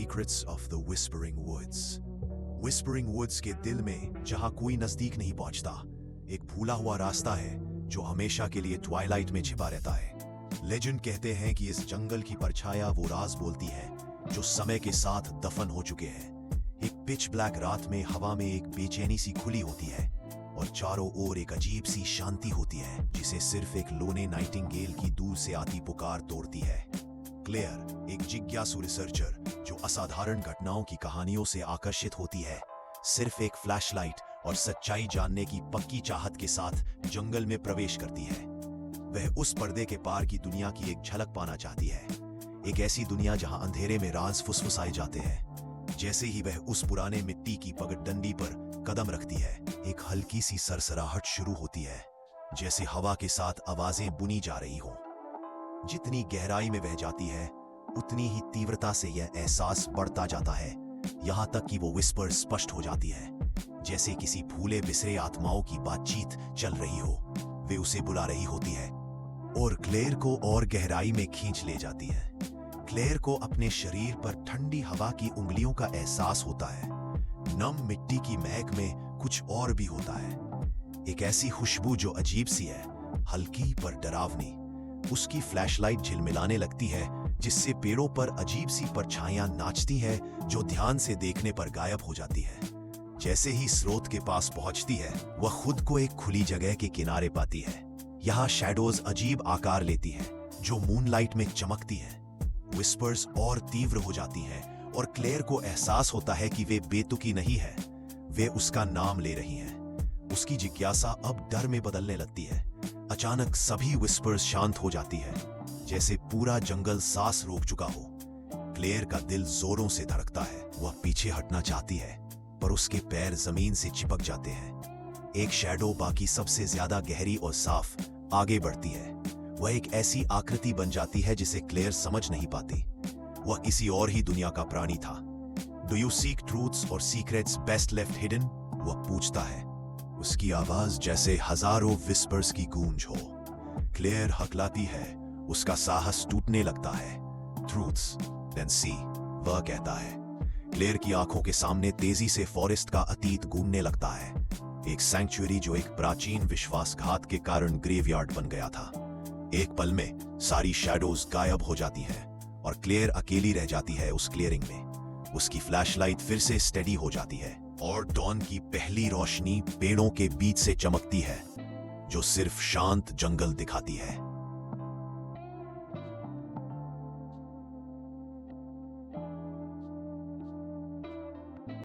Secrets of the whispering woods. Whispering woods के दिल में, जहां कोई नजदीक नहीं पहुंचता, एक भूला हुआ रास्ता है जो हमेशा के लिए ट्वाइलाइट में छिपा रहता है। लेजेंड कहते हैं कि इस जंगल की परछाया वो राज बोलती है जो समय के साथ दफन हो चुके हैं। एक पिच ब्लैक रात में हवा में एक बेचैनी सी खुली होती है और चारों ओर एक अजीब सी शांति होती है जिसे सिर्फ एक लोने नाइटिंगेल की दूर से आती पुकार तोड़ती है। क्लेयर, एक जिज्ञासु रिसर्चर जो असाधारण घटनाओं की कहानियों से आकर्षित होती है, सिर्फ एक फ्लैशलाइट और सच्चाई जानने की पक्की चाहत के साथ जंगल में प्रवेश करती है। वह उस पर्दे के पार की दुनिया की एक झलक पाना चाहती है, एक ऐसी दुनिया जहां अंधेरे में राज फुसफुसाए जाते हैं। जैसे ही वह उस पुराने मिट्टी की पगडंडी पर कदम रखती है, एक हल्की सी सरसराहट शुरू होती है, जैसे हवा के साथ आवाजें बुनी जा रही हों। जितनी गहराई में वह जाती है, उतनी ही तीव्रता से यह एहसास बढ़ता जाता है, यहां तक कि वो विस्पर स्पष्ट हो जाती है, जैसे किसी भूले बिसरे आत्माओं की बातचीत चल रही हो। वे उसे बुला रही होती है और क्लेयर को और गहराई में खींच ले जाती है। क्लेयर को अपने शरीर पर ठंडी हवा की उंगलियों का एहसास होता है। नम मिट्टी की महक में कुछ और भी होता है, एक ऐसी खुशबू जो अजीब सी है, हल्की पर डरावनी। उसकी फ्लैशलाइट झिलमिलाने लगती है, जिससे पेड़ों पर अजीब सी परछाइयां नाचती है जो ध्यान से देखने पर गायब हो जाती है। जैसे ही स्रोत के पास पहुंचती है, वह खुद को एक खुली जगह के किनारे पाती है। यहाँ शैडोज अजीब आकार लेती हैं, जो मूनलाइट में चमकती हैं। विस्पर्स और तीव्र हो जाती हैं और क्लेयर को एहसास होता है कि वे बेतुकी नहीं है, वे उसका नाम ले रही हैं। उसकी जिज्ञासा अब डर में बदलने लगती है। अचानक सभी विस्पर्स शांत हो जाती है, जैसे पूरा जंगल सांस रोक चुका हो। क्लेयर का दिल जोरों से धड़कता है। वह पीछे हटना चाहती है, पर उसके पैर जमीन से चिपक जाते हैं। एक शैडो, बाकी सबसे ज्यादा गहरी और साफ, आगे बढ़ती है। वह एक ऐसी आकृति बन जाती है जिसे क्लेयर समझ नहीं पाती। वह किसी और ही दुनिया का प्राणी था। डू यू सीक ट्रूथ्स और सीक्रेट्स बेस्ट लेफ्ट हिडन? वह पूछता है। उसकी आवाज जैसे हजारों विस्पर्स की गूंज हो। क्लेयर हकलाती है, उसका साहस टूटने लगता है। ट्रूथ्स, देन सी, वह कहता है। क्लेयर की आंखों के सामने तेजी से फॉरेस्ट का अतीत गूंजने लगता है, एक सैंक्चुअरी जो एक प्राचीन विश्वासघात के कारण ग्रेवयार्ड बन गया था। एक पल में सारी शैडोज गायब हो जाती हैं और क्लेयर अकेली रह जाती है उस क्लियरिंग में। उसकी फ्लैशलाइट फिर से स्टेडी हो जाती है और डॉन की पहली रोशनी पेड़ों के बीच से चमकती है, जो सिर्फ शांत जंगल दिखाती है।